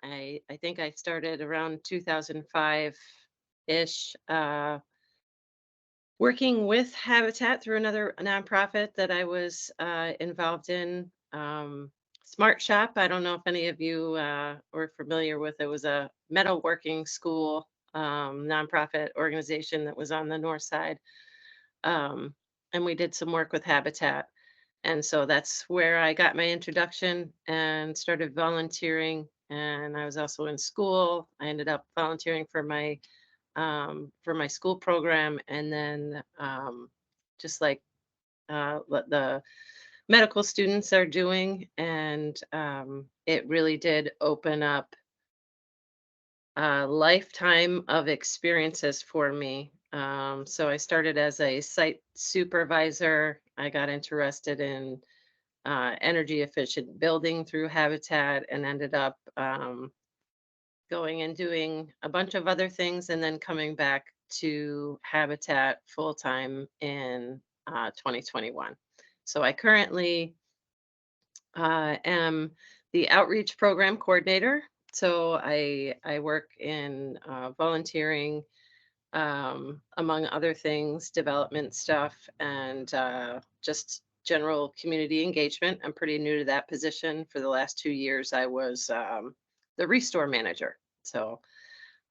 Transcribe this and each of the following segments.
I think I started around 2005-ish, working with Habitat through another nonprofit that I was involved in. Smart Shop. I don't know if any of you were familiar with it. Was a metalworking school nonprofit organization that was on the north side, um, and we did some work with Habitat. And so that's where I got my introduction and started volunteering. And I was also in school. I ended up volunteering for my school program, and then just like what the medical students are doing. And it really did open up a lifetime of experiences for me. So I started as a site supervisor. I got interested in energy efficient building through Habitat and ended up going and doing a bunch of other things and then coming back to Habitat full time in 2021. So I currently am the outreach program coordinator. So I work in volunteering, among other things, development stuff, and just general community engagement. I'm pretty new to that position. For the last 2 years, I was the restore manager. So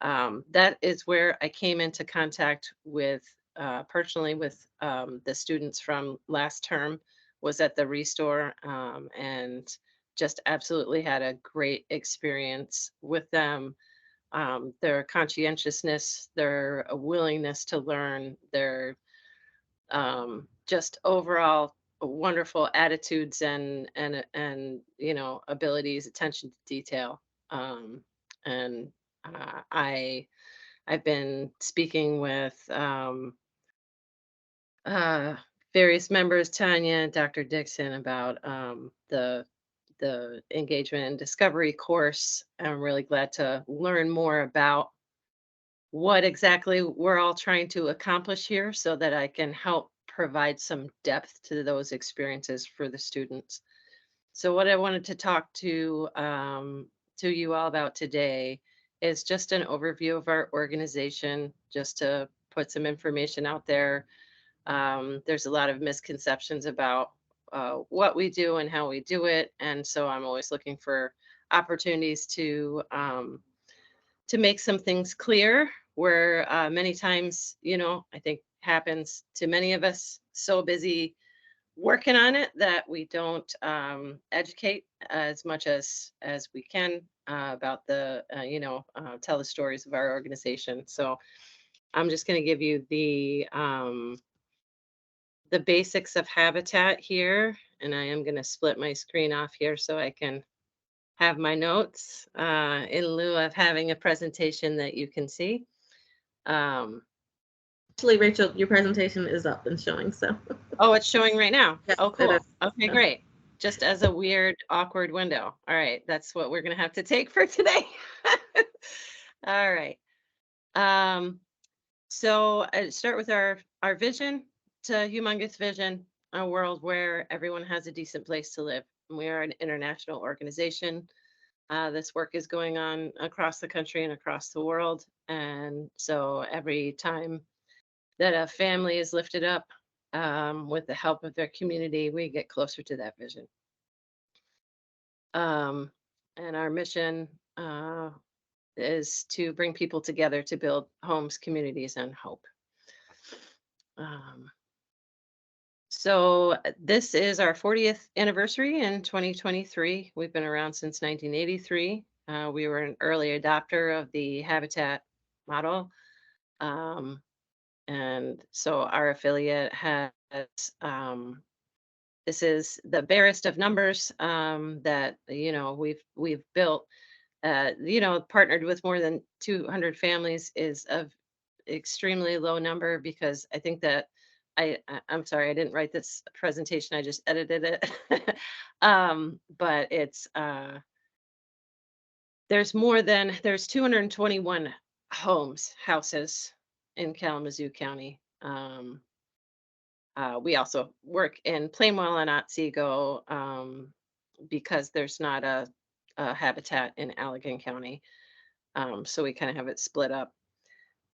that is where I came into contact with personally with the students from last term. Was at the restore, and just absolutely had a great experience with them. Their conscientiousness, their willingness to learn, their just overall wonderful attitudes and abilities, attention to detail. And I've been speaking with uh, various members, Tanya, Dr. Dixon, about the engagement and discovery course. I'm really glad to learn more about what exactly we're all trying to accomplish here so that I can help provide some depth to those experiences for the students. So what I wanted to talk to you all about today is just an overview of our organization, just to put some information out there. There's a lot of misconceptions about what we do and how we do it, and so I'm always looking for opportunities to make some things clear. Where many times, I think happens to many of us, so busy working on it that we don't educate as much as we can about tell the stories of our organization. So I'm just going to give you the basics of Habitat here, and I am going to split my screen off here so I can have my notes in lieu of having a presentation that you can see. um, Actually, Rachel, your presentation is up and showing, so oh, it's showing right now. yes, Oh, it is. cool. Okay, great. Just as a weird, awkward window. All right, that's what we're going to have to take for today. All right. Um, so I start with our vision. It's a humongous vision, a world where everyone has a decent place to live. We are an international organization. This work is going on across the country and across the world. And so every time that a family is lifted up with the help of their community, we get closer to that vision. Um, and our mission is to bring people together to build homes, communities, and hope. Um, so this is our 40th anniversary in 2023. We've been around since 1983. We were an early adopter of the Habitat model. Um, and so our affiliate has, um, this is the barest of numbers that, we've built. Partnered with more than 200 families is of extremely low number, because I think that I'm sorry, I didn't write this presentation, I just edited it. But there's 221 houses in Kalamazoo County. We also work in Plainwell and Otsego, because there's not habitat in Allegan County. So we kind of have it split up.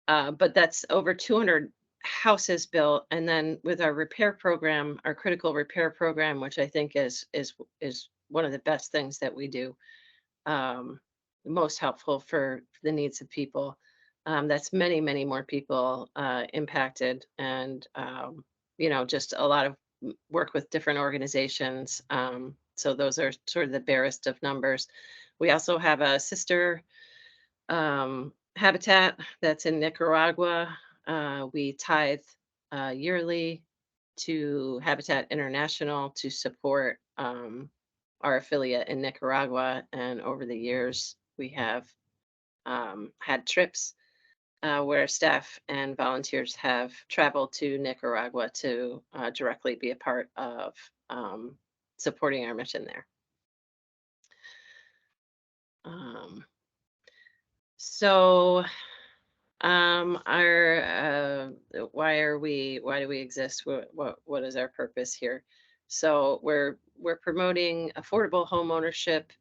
But that's over 200 houses built, and then with our repair program, our critical repair program, which I think is one of the best things that we do, um, most helpful for the needs of people. That's many, many more people impacted, and just a lot of work with different organizations. So those are sort of the barest of numbers. We also have a sister habitat that's in Nicaragua. We tithe yearly to Habitat International to support our affiliate in Nicaragua. And over the years, we have had trips where staff and volunteers have traveled to Nicaragua to directly be a part of supporting our mission there. Um, so our why do we exist? What is our purpose here? So we're promoting affordable home ownership,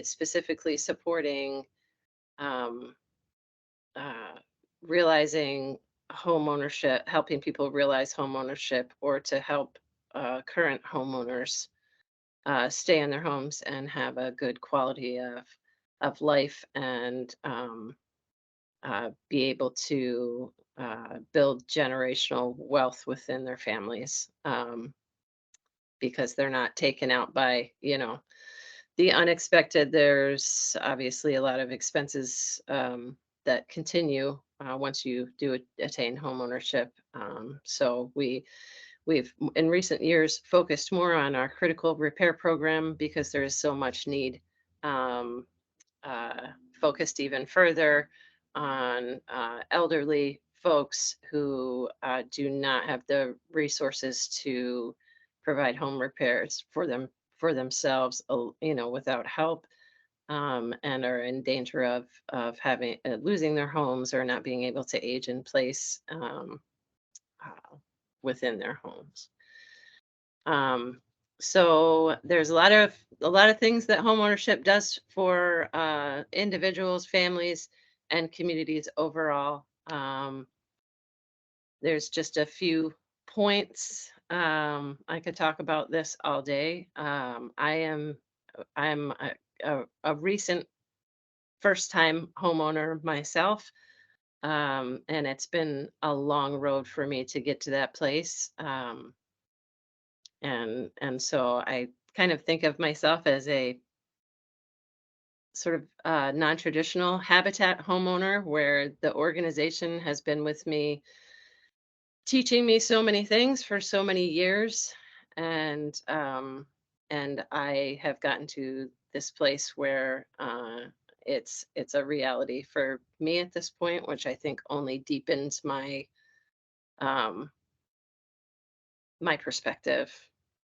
specifically supporting um, uh, realizing home ownership, helping people realize home ownership, or to help current homeowners stay in their homes and have a good quality of life, and be able to build generational wealth within their families, because they're not taken out by, the unexpected. There's obviously a lot of expenses that continue once you do attain home ownership. So we've in recent years focused more on our critical repair program because there is so much need. Um, Focused even further on elderly folks who do not have the resources to provide home repairs for themselves, without help, and are in danger of having losing their homes or not being able to age in place uh, within their homes. Um, so there's a lot of things that homeownership does for individuals, families, and communities overall. There's just a few points. I could talk about this all day. I'm a recent first time homeowner myself. And it's been a long road for me to get to that place. And so I kind of think of myself as a sort of non-traditional habitat homeowner, where the organization has been with me, teaching me so many things for so many years, and I have gotten to this place where it's a reality for me at this point, which I think only deepens um, my perspective,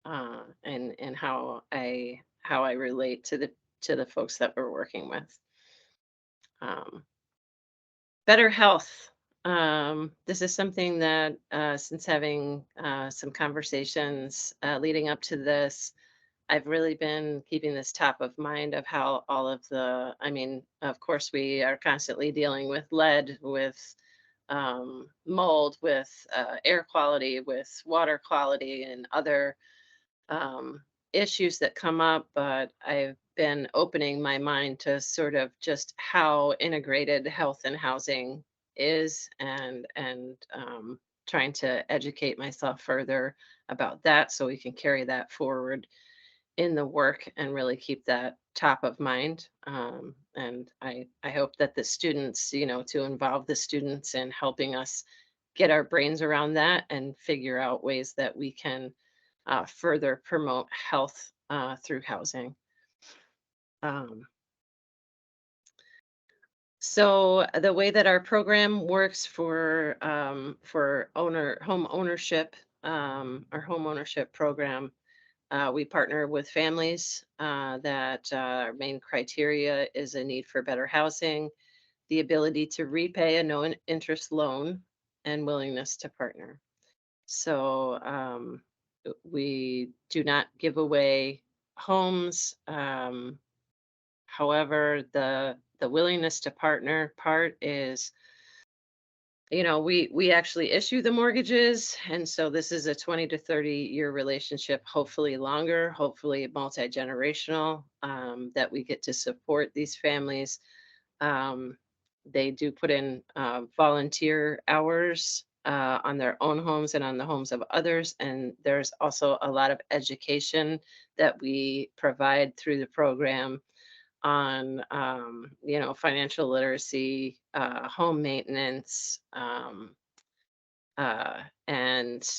and how I relate to the folks that we're working with. Um, Better health. This is something that, since having some conversations leading up to this, I've really been keeping this top of mind of how all of I mean, of course, we are constantly dealing with lead, with mold, with air quality, with water quality, and other issues that come up, but I've been opening my mind to sort of just how integrated health and housing is, and trying to educate myself further about that so we can carry that forward in the work and really keep that top of mind. And I hope that the students, to involve the students in helping us get our brains around that and figure out ways that we can further promote health through housing. Um, so the way that our program works for home ownership, our home ownership program, we partner with families that our main criteria is a need for better housing, the ability to repay a no interest loan, and willingness to partner. So we do not give away homes. However, the willingness to partner part is, we actually issue the mortgages, and so this is a 20 to 30-year relationship, hopefully longer, hopefully multi-generational, that we get to support these families. um, they do put in volunteer hours on their own homes and on the homes of others, and there's also a lot of education that we provide through the program on financial literacy, home maintenance, and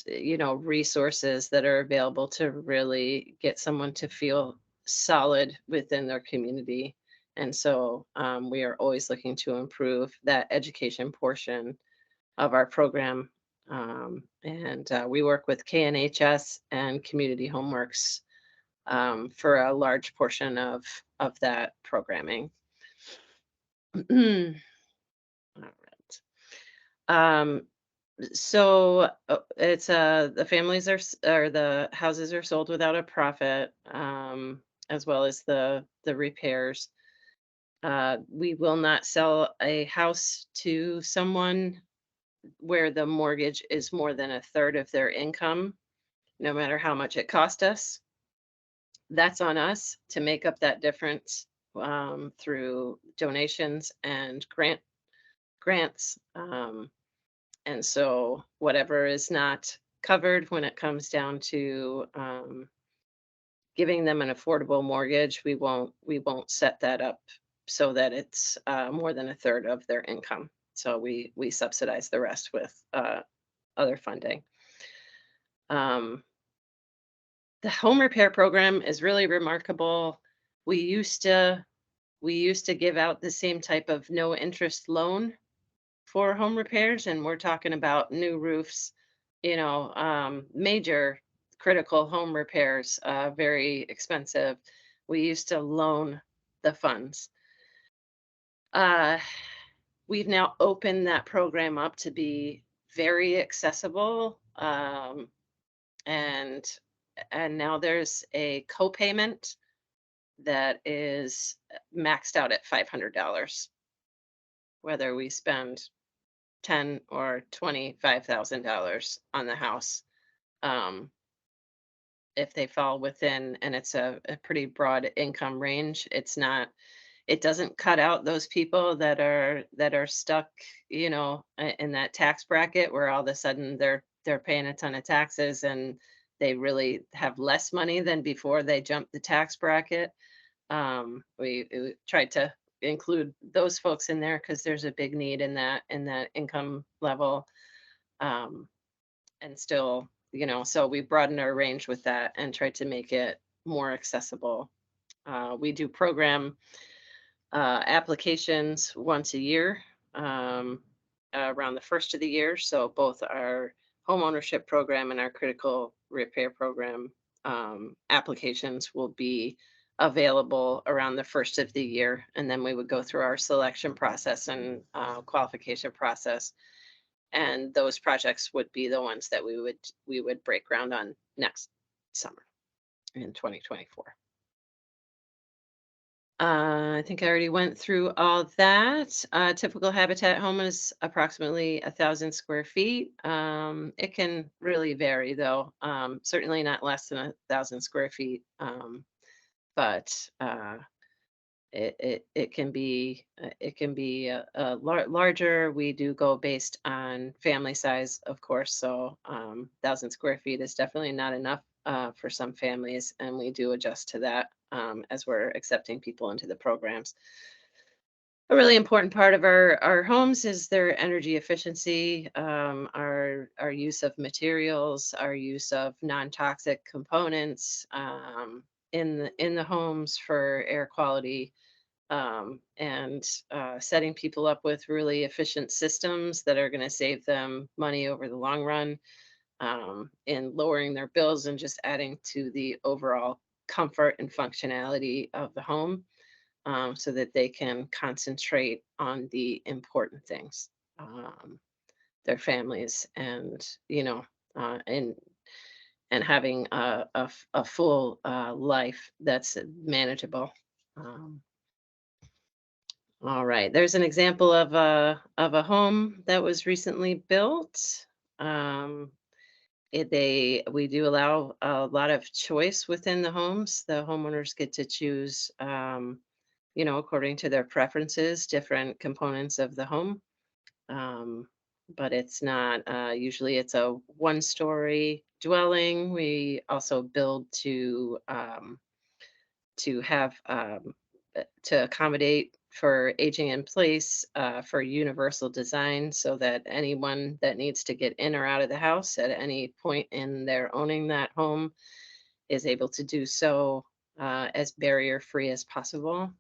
resources that are available to really get someone to feel solid within their community. And so we are always looking to improve that education portion of our program. And we work with KNHS and Community Homeworks for a large portion of that programming. All right. Um, so it's the families or the houses are sold without a profit, as well as the repairs. We will not sell a house to someone where the mortgage is more than a third of their income, no matter how much it cost us. That's on us to make up that difference through donations and grants. And so whatever is not covered when it comes down to giving them an affordable mortgage, we won't set that up so that it's more than a third of their income. So we subsidize the rest with other funding. Um, the home repair program is really remarkable. We used to we used to give out the same type of no interest loan for home repairs, and we're talking about new roofs, major critical home repairs, very expensive. We used to loan the funds. Uh, we've now opened that program up to be very accessible, and now there's a copayment that is maxed out at $500, whether we spend 10 or $25,000 on the house. Um, if they fall within, and it's a pretty broad income range, it doesn't cut out those people that are stuck, in that tax bracket where all of a sudden they're paying a ton of taxes and they really have less money than before they jumped the tax bracket. We tried to include those folks in there because there's a big need in that income level. um, and still, so we broadened our range with that and tried to make it more accessible. We do program applications once a year, um, around the first of the year. So both our home ownership program and our critical repair program applications will be available around the first of the year. And then we would go through our selection process and qualification process. And those projects would be the ones that we would break ground on next summer in 2024. I think I already went through all that. Typical habitat home is approximately 1,000 square feet. It can really vary, though. Certainly not less than 1,000 square feet, but it can be larger. We do go based on family size, of course. So 1,000 square feet is definitely not enough for some families, and we do adjust to that as we're accepting people into the programs. A really important part of our homes is their energy efficiency, our use of materials, our use of non-toxic components in the homes for air quality, and setting people up with really efficient systems that are going to save them money over the long run, in lowering their bills and just adding to the overall comfort and functionality of the home, so that they can concentrate on the important things, their families, and and and having a full life that's manageable. Um, all right, there's an example of a home that was recently built. Um, we do allow a lot of choice within the homes. The homeowners get to choose, according to their preferences, different components of the home. Um, but it's not, usually it's a one-story dwelling. We also build to have, to accommodate for aging in place, for universal design, so that anyone that needs to get in or out of the house at any point in their owning that home is able to do so, as barrier free as possible.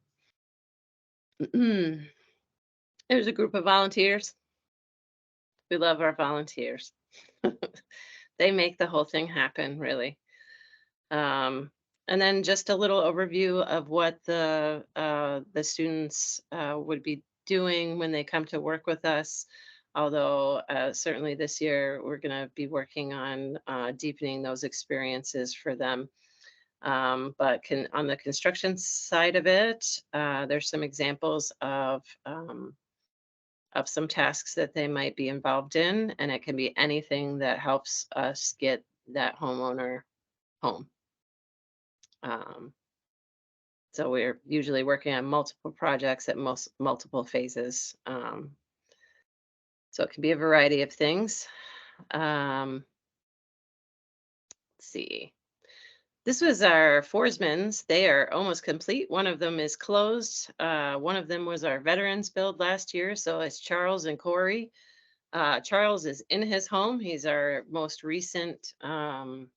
There's a group of volunteers. We love our volunteers. They make the whole thing happen, really. Um, and then just a little overview of what the students would be doing when they come to work with us. Although certainly this year we're going to be working on deepening those experiences for them. On the construction side of it, there's some examples of some tasks that they might be involved in, and it can be anything that helps us get that homeowner home. Um, so we're usually working on multiple projects at most multiple phases. So it can be a variety of things. Let's see. This was our Forsmans. They are almost complete. One of them is closed. One of them was our veterans build last year. So it's Charles and Corey. Charles is in his home. He's our most recent homeowner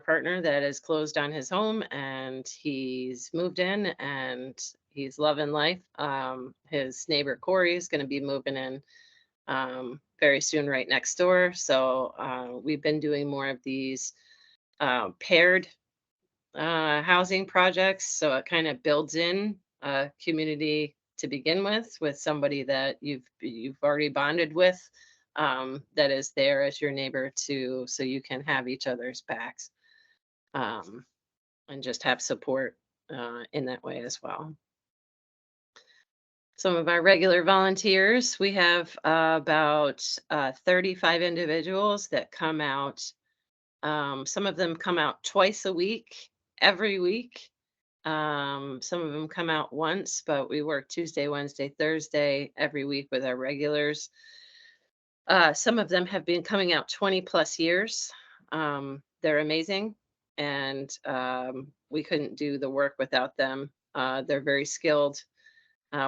partner that is closed on his home, and he's moved in and he's loving life. His neighbor Corey is going to be moving in very soon, right next door. So we've been doing more of these paired housing projects. So it kind of builds in a community to begin with somebody that you've already bonded with, that is there as your neighbor too, so you can have each other's backs, um, and just have support in that way as well. Some of our regular volunteers, we have about 35 individuals that come out. Some of them come out twice a week, every week. Some of them come out once, but we work Tuesday, Wednesday, Thursday every week with our regulars. Some of them have been coming out 20 plus years. They're amazing, and we couldn't do the work without them. They're very skilled.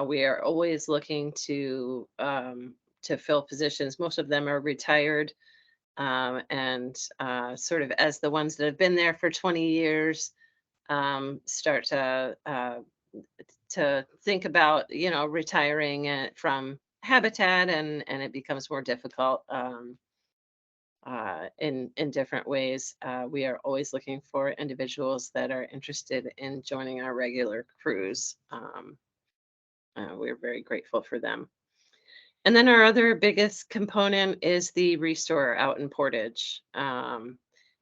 We are always looking to fill positions. Most of them are retired, and sort of as the ones that have been there for 20 years start to think about, retiring from habitat, and it becomes more difficult in different ways. We are always looking for individuals that are interested in joining our regular crews. We're very grateful for them. And then our other biggest component is the restore out in Portage.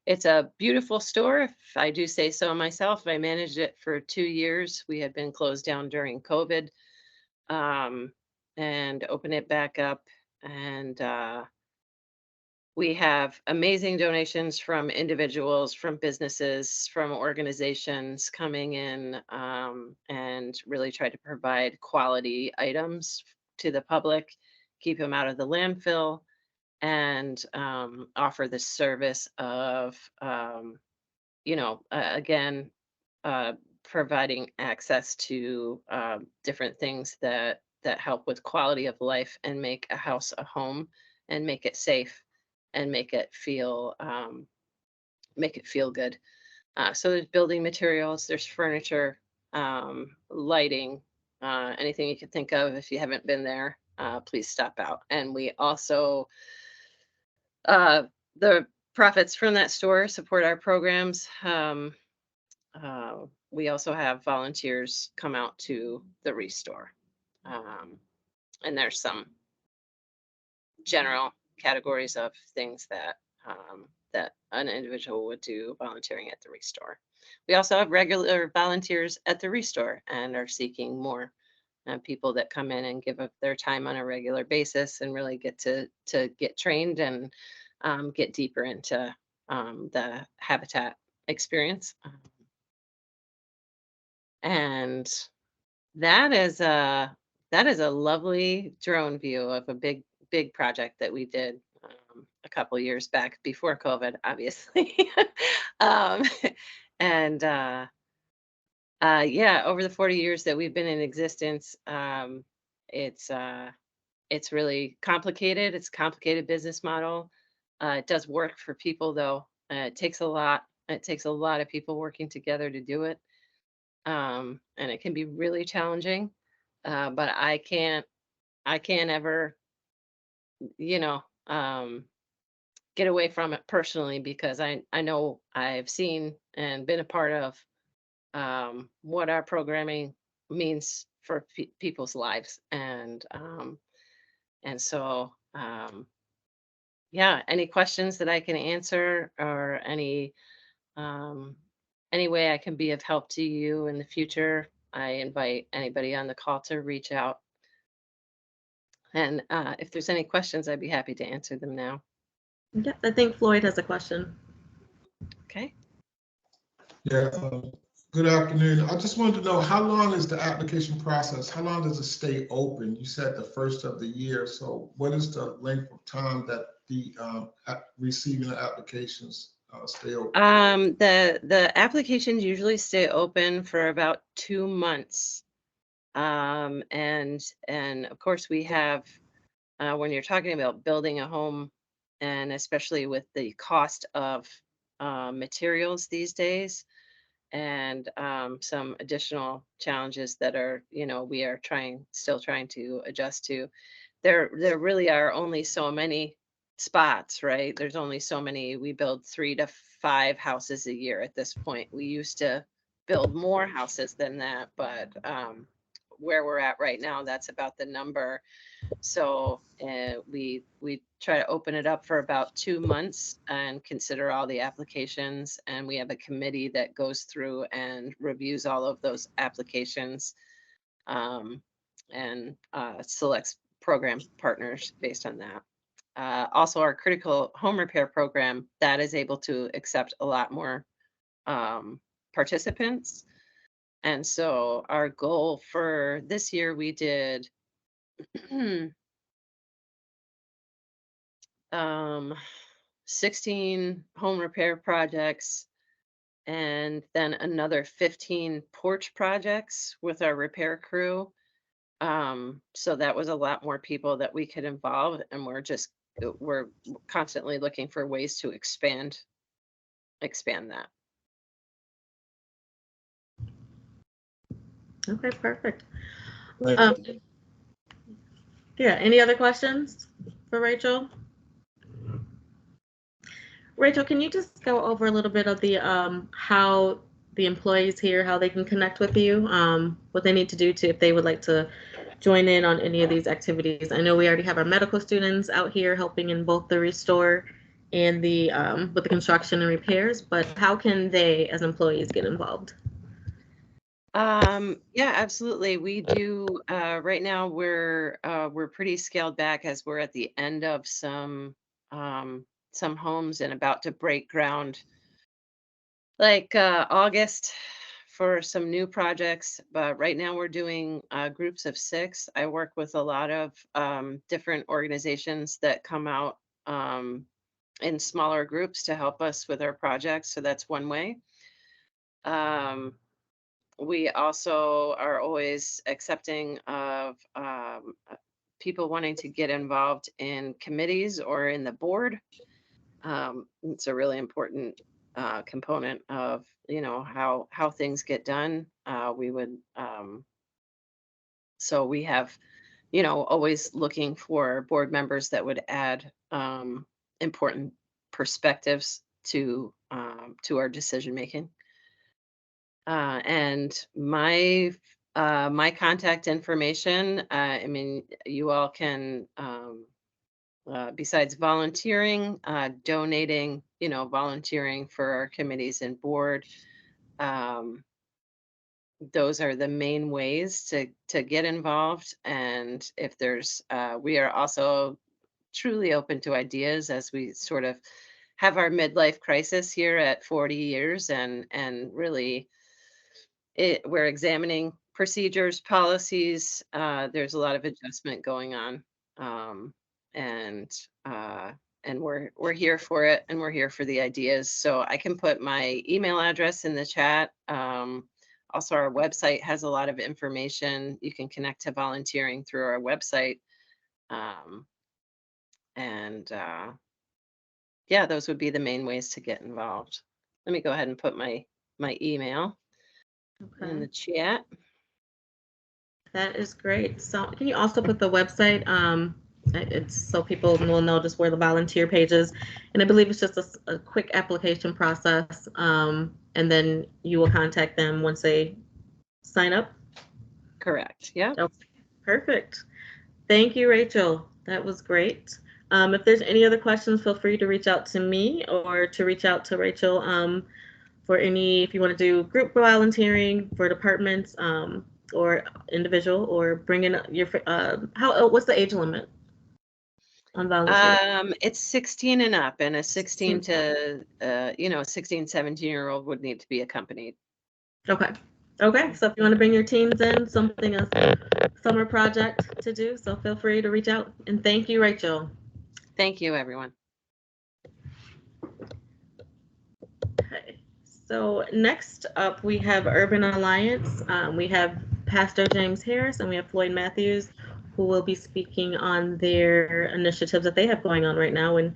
It's a beautiful store, if I do say so myself. I managed it for 2 years. We had been closed down during COVID, um, and opened it back up. And we have amazing donations from individuals, from businesses, from organizations coming in, and really try to provide quality items to the public, keep them out of the landfill, and offer the service of, again, uh, providing access to different things that help with quality of life and make a house a home, and make it safe, and make it feel good. So there's building materials, there's furniture, lighting, anything you could think of. If you haven't been there, please stop out. And we also, uh, the profits from that store support our programs. We also have volunteers come out to the restore. Um, and there's some general categories of things that that an individual would do volunteering at the Restore. We also have regular volunteers at the Restore and are seeking more people that come in and give up their time on a regular basis and really get to get trained and get deeper into the habitat experience. And that is a that is a lovely drone view of a big project that we did a couple years back before COVID, obviously. um, and yeah, over the 40 years that we've been in existence, it's uh, it's really complicated. It's a complicated business model. It does work for people though. It takes a lot. It takes a lot of people working together to do it, and it can be really challenging. But I can't ever, you know, get away from it personally because I know I've seen and been a part of what our programming means for people's lives, and so yeah. Any questions that I can answer, or um, any way I can be of help to you in the future, I invite anybody on the call to reach out. And if there's any questions, I'd be happy to answer them now. Yes, I think Floyd has a question. Okay. Yeah, good afternoon. I just wanted to know, how long is the application process? How long does it stay open? You said the first of the year. So what is the length of time that the receiving the applications stay open? The applications usually stay open for about 2 months. And of course we have, when you're talking about building a home, and especially with the cost of materials these days, and some additional challenges that are, we are still trying to adjust to. There really are only so many spots, right? There's only so many. We build 3 to 5 houses a year at this point. We used to build more houses than that, but where we're at right now, that's about the number. So we try to open it up for about 2 months and consider all the applications. And we have a committee that goes through and reviews all of those applications, um, and selects program partners based on that. Also, our critical home repair program that is able to accept a lot more participants. And so our goal for this year, we did um, 16 home repair projects, and then another 15 porch projects with our repair crew. So that was a lot more people that we could involve, and we're constantly looking for ways to expand that. Okay, perfect. Thank you. Yeah, any other questions for Rachel? Rachel, can you just go over a little bit of the how the employees here, how they can connect with you, what they need to do to, if they would like to join in on any of these activities? I know we already have our medical students out here helping in both the restore and the with the construction and repairs, but how can they as employees get involved? Yeah, absolutely. We do, right now we're pretty scaled back as we're at the end of some homes and about to break ground, like August, for some new projects. But right now we're doing groups of 6. I work with a lot of different organizations that come out in smaller groups to help us with our projects. So that's one way. Um, we also are always accepting of people wanting to get involved in committees or in the board. It's a really important component of, how things get done. We would So we have, always looking for board members that would add important perspectives to our decision making. And my contact information, I mean, you all can, besides volunteering, donating volunteering for our committees and board. Um, those are the main ways to get involved. And if there's, we are also truly open to ideas as we sort of have our midlife crisis here at 40 years, and really we're examining procedures, policies. There's a lot of adjustment going on, um, and uh, and we're here for it, and we're here for the ideas. So I can put my email address in the chat. Also, our website has a lot of information. You can connect to volunteering through our website, um, and yeah, those would be the main ways to get involved. Let me go ahead and put my email in the chat. That is great. So can you also put the website? It's so people will know just where the volunteer page is. And I believe it's just a quick application process. And then you will contact them once they sign up. Correct. Yeah. Okay. Perfect. Thank you, Rachel. That was great. If there's any other questions, feel free to reach out to me or to reach out to Rachel for any, if you want to do group volunteering for departments or individual, or bring in your, what's the age limit on volunteering? It's 16 and up, and a 16 to 16, 17-year-old would need to be accompanied. Okay. Okay. So if you want to bring your teens in, something a summer project to do, so feel free to reach out. And thank you, Rachel. Thank you, everyone. Okay. So next up, we have Urban Alliance. We have Pastor James Harris and we have Floyd Matthews, who will be speaking on their initiatives that they have going on right now, and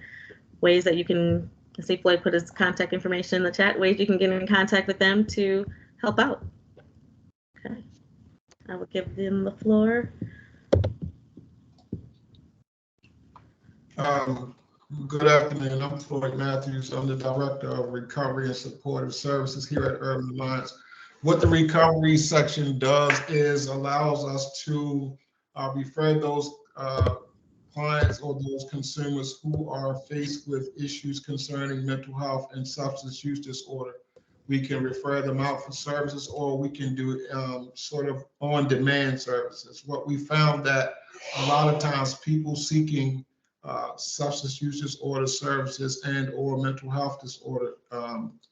ways that you can, see Floyd put his contact information in the chat, ways you can get in contact with them to help out. Okay. I will give them the floor. Good afternoon. I'm Floyd Matthews. I'm the Director of Recovery and Supportive Services here at Urban Alliance. What the recovery section does is allows us to refer those clients or those consumers who are faced with issues concerning mental health and substance use disorder. We can refer them out for services, or we can do sort of on-demand services. What we found that a lot of times people seeking substance use disorder services and or mental health disorder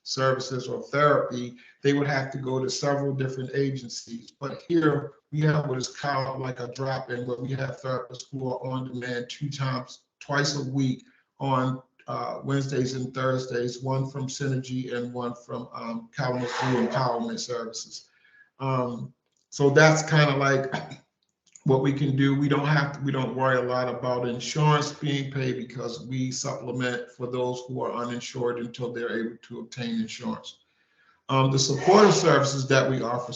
services or therapy, they would have to go to several different agencies. But here we have what is kind of like a drop-in, where we have therapists who are on demand twice a week on Wednesdays and Thursdays, one from Synergy and one from Kalamazoo Empowerment Services. So that's kind of like what we can do. We don't worry a lot about insurance being paid, because we supplement for those who are uninsured until they're able to obtain insurance. The supportive services that we offer,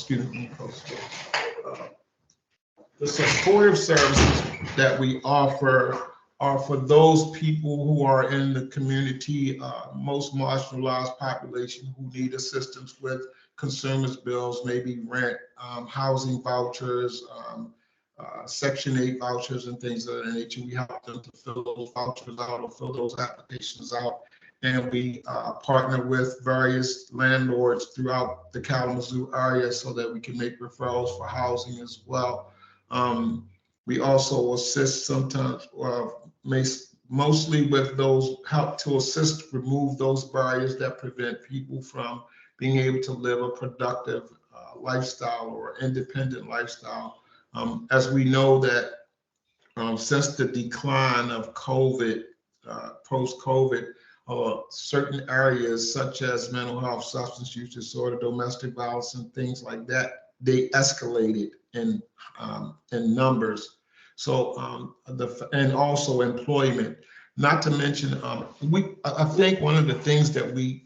the supportive services that we offer are for those people who are in the community, most marginalized population, who need assistance with consumers' bills, maybe rent, housing vouchers, Section 8 vouchers and things of that nature. We help them to fill those vouchers out or fill those applications out. And we partner with various landlords throughout the Kalamazoo area so that we can make referrals for housing as well. We also assist sometimes, mostly with those, help to assist remove those barriers that prevent people from being able to live a productive lifestyle or independent lifestyle. As we know that since the decline of COVID, post-COVID, certain areas such as mental health, substance use disorder, domestic violence, and things like that, they escalated in numbers. So and also employment. Not to mention, I think one of the things that we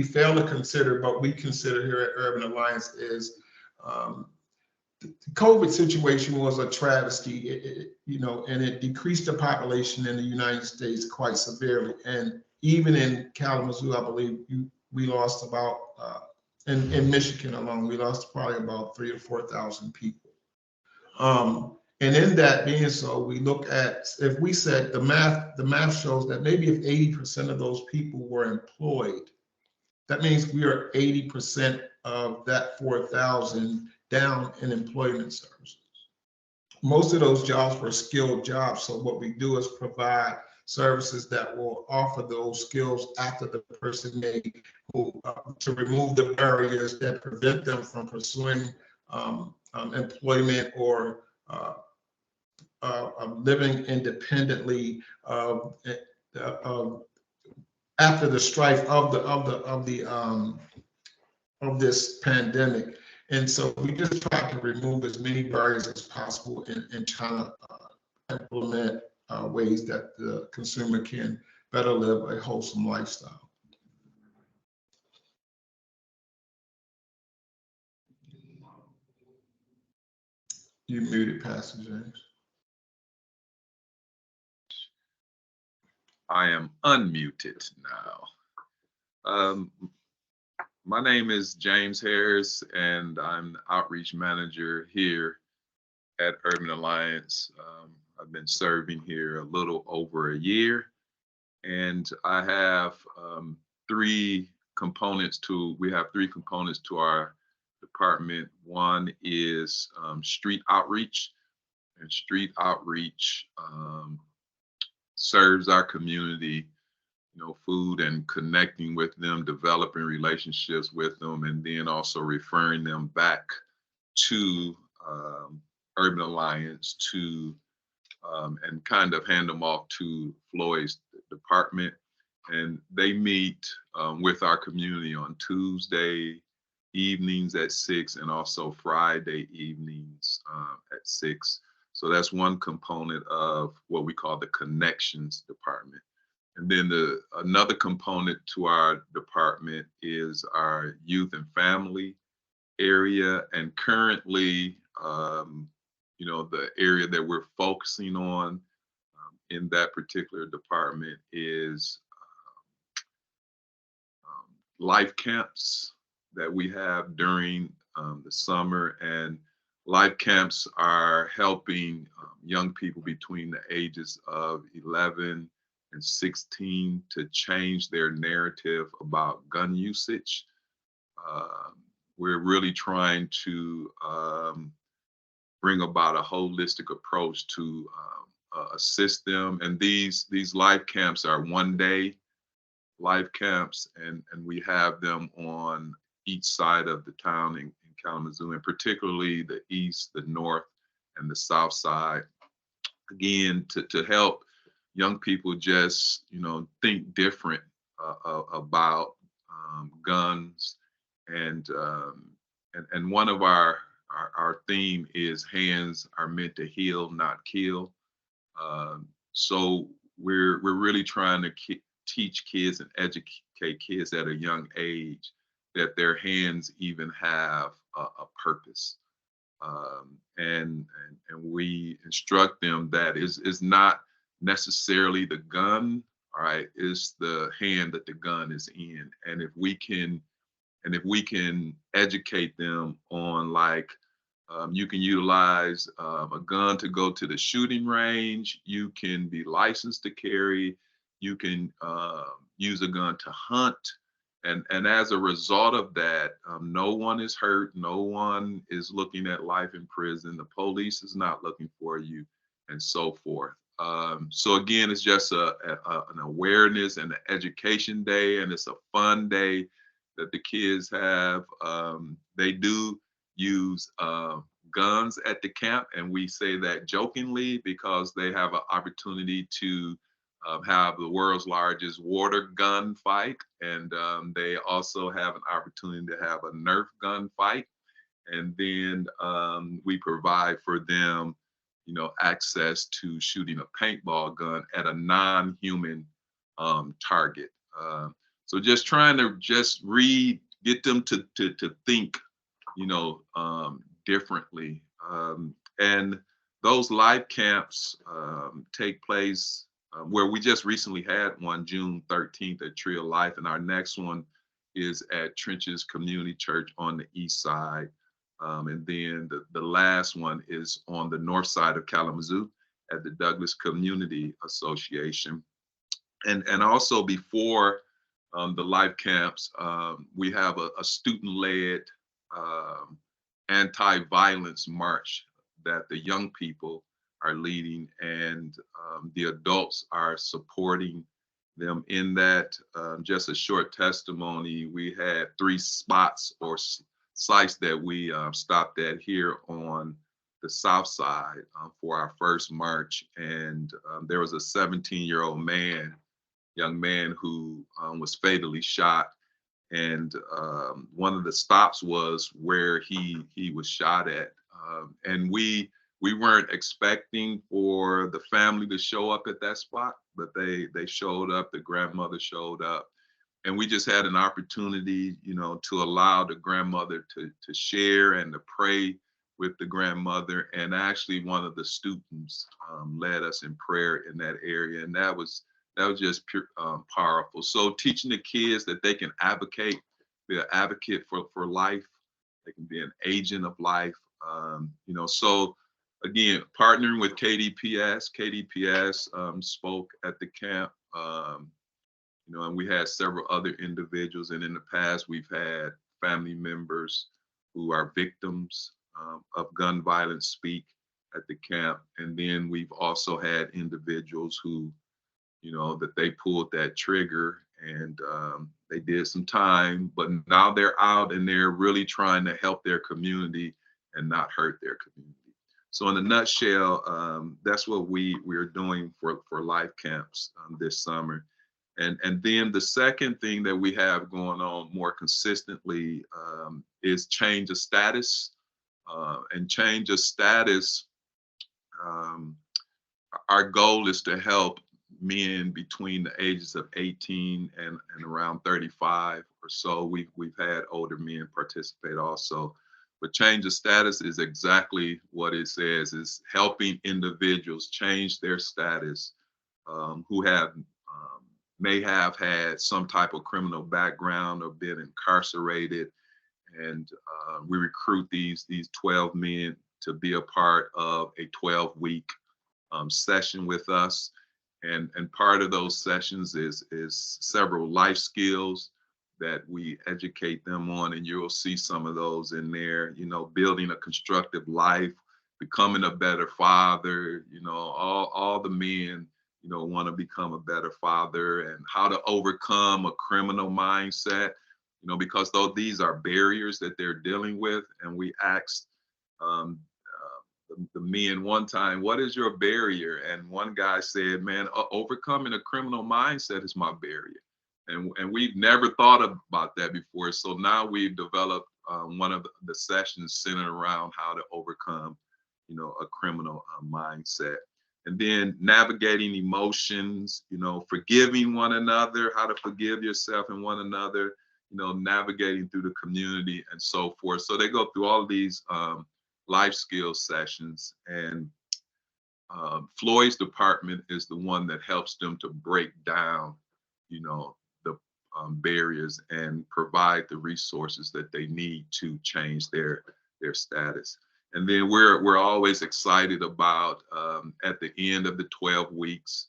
fail to consider, but we consider here at Urban Alliance, is the COVID situation was a travesty, and it decreased the population in the United States quite severely. And even in Kalamazoo, I believe we lost about, in Michigan alone, we lost probably about 3,000 or 4,000 people. And in that being so, we look at, if we said the math shows that maybe if 80% of those people were employed, that means we are 80% of that 4,000 down in employment services. Most of those jobs were skilled jobs. So what we do is provide services that will offer those skills after the person may move, to remove the barriers that prevent them from pursuing employment or living independently after the strife of this pandemic. And so we just try to remove as many barriers as possible and trying to implement ways that the consumer can better live a wholesome lifestyle. You muted, Pastor James. I am unmuted now. My name is James Harris, and I'm the outreach manager here at Urban Alliance. I've been serving here a little over a year, and I have three components to our department. One is street outreach, and street outreach serves our community, food and connecting with them, developing relationships with them, and then also referring them back to Urban Alliance and kind of hand them off to Floyd's department. And they meet with our community on Tuesday evenings at 6 and also Friday evenings at 6. So that's one component of what we call the connections department. And then another component to our department is our youth and family area. And currently, the area that we're focusing on in that particular department is life camps that we have during the summer. And life camps are helping young people between the ages of 11 and 16 to change their narrative about gun usage. We're really trying to bring about a holistic approach to assist them. And these life camps are one-day life camps, and we have them on each side of the town in Kalamazoo, and particularly the east, the north, and the south side. Again, to help young people just think different about guns, and one of our theme is hands are meant to heal, not kill. So we're really trying to teach kids and educate kids at a young age that their hands even have a purpose. And we instruct them that is not necessarily the gun, all right, it's the hand that the gun is in. And if we can educate them on, like, you can utilize a gun to go to the shooting range, you can be licensed to carry, you can use a gun to hunt. And as a result of that, no one is hurt, no one is looking at life in prison, the police is not looking for you, and so forth. So again, it's just an awareness and an education day, and it's a fun day that the kids have. They do use guns at the camp, and we say that jokingly because they have an opportunity to have the world's largest water gun fight, and they also have an opportunity to have a Nerf gun fight. And then we provide for them, access to shooting a paintball gun at a non-human target. So just trying to get them to think, differently. And those life camps take place where we just recently had one June 13th at Tree of Life, and our next one is at Trenches Community Church on the east side And then the last one is on the north side of Kalamazoo at the Douglas Community Association. And also before the life camps, we have a student-led anti-violence march that the young people are leading, and the adults are supporting them in that. Just a short testimony, we had 3 spots or sites that we stopped at here on the south side for our first march, and there was a 17-year-old young man who was fatally shot, and one of the stops was where he was shot at, and we weren't expecting for the family to show up at that spot, but they showed up. The grandmother showed up, and we just had an opportunity, you know, to allow the grandmother to share and to pray with the grandmother. And actually one of the students led us in prayer in that area, and that was just pure, powerful. So teaching the kids that they can be an advocate for life, they can be an agent of life. You know, so again, partnering with KDPS spoke at the camp. You know, and we had several other individuals, and in the past we've had family members who are victims of gun violence speak at the camp. And then we've also had individuals who, you know, that they pulled that trigger and they did some time, but now they're out and they're really trying to help their community and not hurt their community. So in a nutshell, that's what we're doing for life camps this summer. And then the second thing that we have going on more consistently is change of status. And change of status, our goal is to help men between the ages of 18 and around 35 or so. We've had older men participate also. But change of status is exactly what it says, is helping individuals change their status who may have had some type of criminal background or been incarcerated. And we recruit these 12 men to be a part of a 12-week session with us. And part of those sessions is several life skills that we educate them on, and you'll see some of those in there, you know, building a constructive life, becoming a better father, you know, all the men, you know, want to become a better father, and how to overcome a criminal mindset, you know, because though these are barriers that they're dealing with. And we asked the men one time, what is your barrier? And one guy said, man, overcoming a criminal mindset is my barrier. And we've never thought about that before. So now we've developed one of the sessions centered around how to overcome, you know, a criminal mindset. And then navigating emotions, you know, forgiving one another, how to forgive yourself and one another, you know, navigating through the community and so forth. So they go through all of these life skills sessions, and Floyd's department is the one that helps them to break down, you know, the barriers and provide the resources that they need to change their status. And then we're always excited about at the end of the 12 weeks,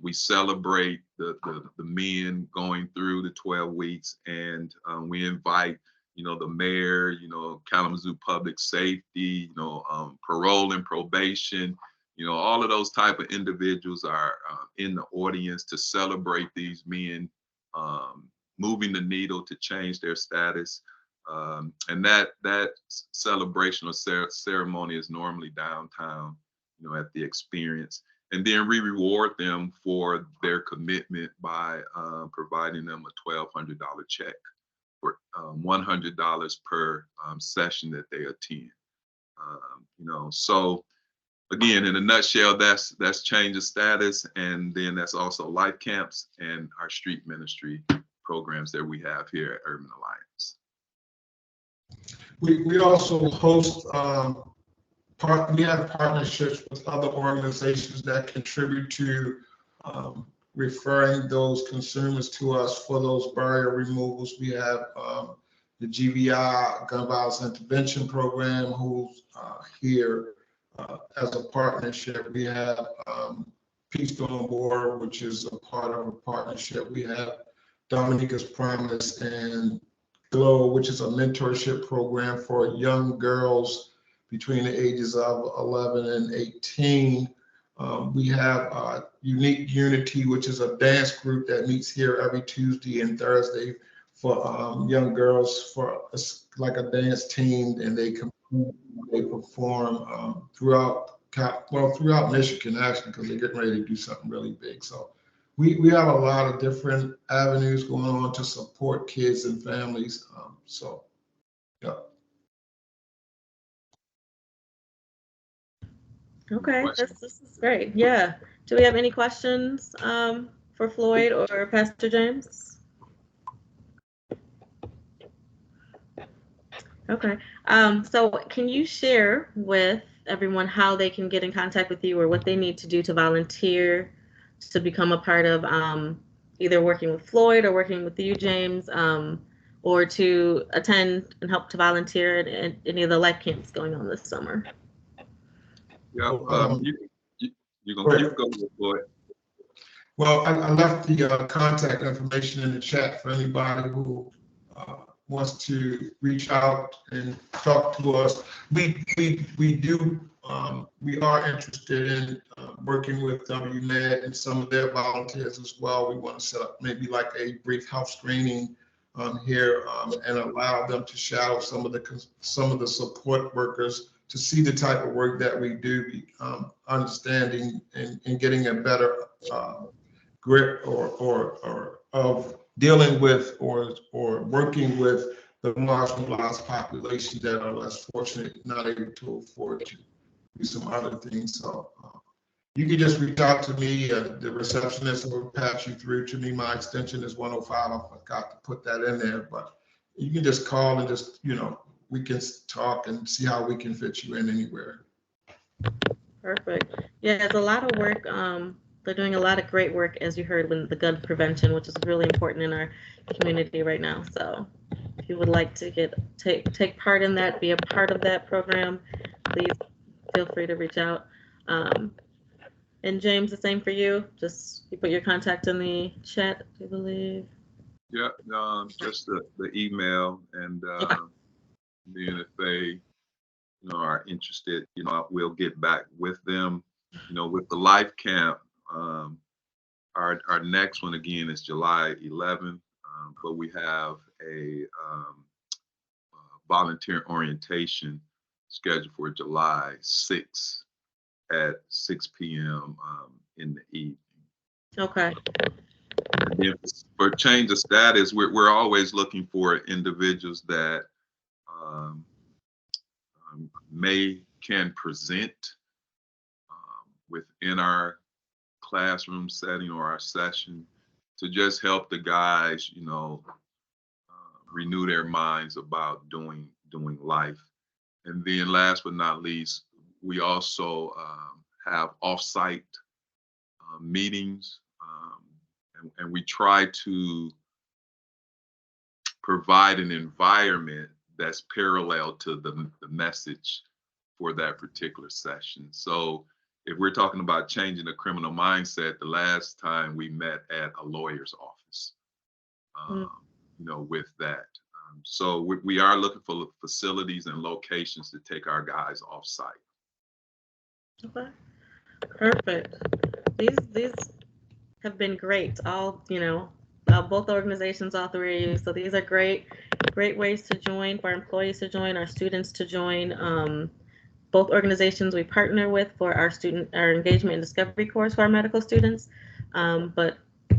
we celebrate the men going through the 12 weeks, and we invite, you know, the mayor, you know, Kalamazoo Public Safety, you know, parole and probation, you know, all of those type of individuals are in the audience to celebrate these men moving the needle to change their status. And that celebration or ceremony is normally downtown, you know, at the experience. And then we reward them for their commitment by providing them a $1,200 check for $100 per session that they attend. You know, so again, in a nutshell, that's change of status, and then that's also life camps and our street ministry programs that we have here at Urban Alliance. We also host we have partnerships with other organizations that contribute to referring those consumers to us for those barrier removals. We have the GVI Gun Violence Intervention Program, who's here as a partnership. We have Peace on Board, which is a part of a partnership. We have Dominica's Promise and Glow, which is a mentorship program for young girls between the ages of 11 and 18. We have Unique Unity, which is a dance group that meets here every Tuesday and Thursday for young girls, for like a dance team, and they perform throughout Michigan, actually, because they're getting ready to do something really big. So we have a lot of different avenues going on to support kids and families. So yeah. Okay, this is great. Yeah. Do we have any questions for Floyd or Pastor James? Okay. So can you share with everyone how they can get in contact with you or what they need to do to volunteer to become a part of either working with Floyd or working with you, James, or to attend and help to volunteer at any of the life camps going on this summer? Yeah, you're gonna keep going, Floyd. Well, I left the contact information in the chat for anybody who wants to reach out and talk to us. We are interested in working with WMed and some of their volunteers as well. We want to set up maybe like a brief health screening here and allow them to shadow some of the support workers to see the type of work that we do, understanding and getting a better grip or of dealing with or working with the marginalized population that are less fortunate, not able to afford to do some other things. So you can just reach out to me. The receptionist will patch you through to me. My extension is 105. I forgot to put that in there, but you can just call and just, we can talk and see how we can fit you in anywhere. Perfect. Yeah, it's a lot of work. They're doing a lot of great work, as you heard, with the gun prevention, which is really important in our community right now. So if you would like to take part in that, be a part of that program, please feel free to reach out. And James, the same for you. Just you put your contact in the chat, I believe. Yeah, just the email, and then if they are interested, we'll get back with them. With the life camp, our next one again is July 11th, but we have a volunteer orientation scheduled for July 6th at 6 p.m. In the evening. Okay. And then for change of status, we're always looking for individuals that can present within our classroom setting or our session to just help the guys, renew their minds about doing life. And then last but not least, we also have off-site meetings, and we try to provide an environment that's parallel to the message for that particular session. So if we're talking about changing the criminal mindset, the last time we met at a lawyer's office, with that. So we are looking for facilities and locations to take our guys off site. Okay, perfect. These have been great. All, both organizations, all three of you. So these are great ways to join, for our employees to join, our students to join. Both organizations we partner with for our engagement and discovery course for our medical students. But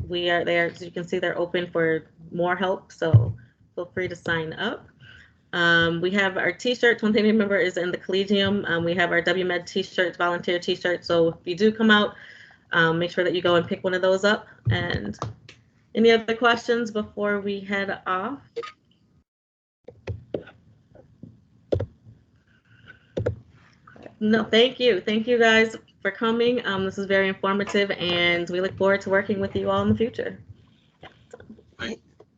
they are, as you can see, they're open for more help. So feel free to sign up. We have our t-shirts. One thing to remember is in the Collegium, we have our WMed t-shirts, volunteer t-shirts. So if you do come out, make sure that you go and pick one of those up. And any other questions before we head off? No, thank you. Thank you guys for coming. This is very informative, and we look forward to working with you all in the future.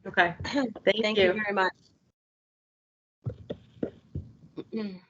Okay. Thank you very much. Mm.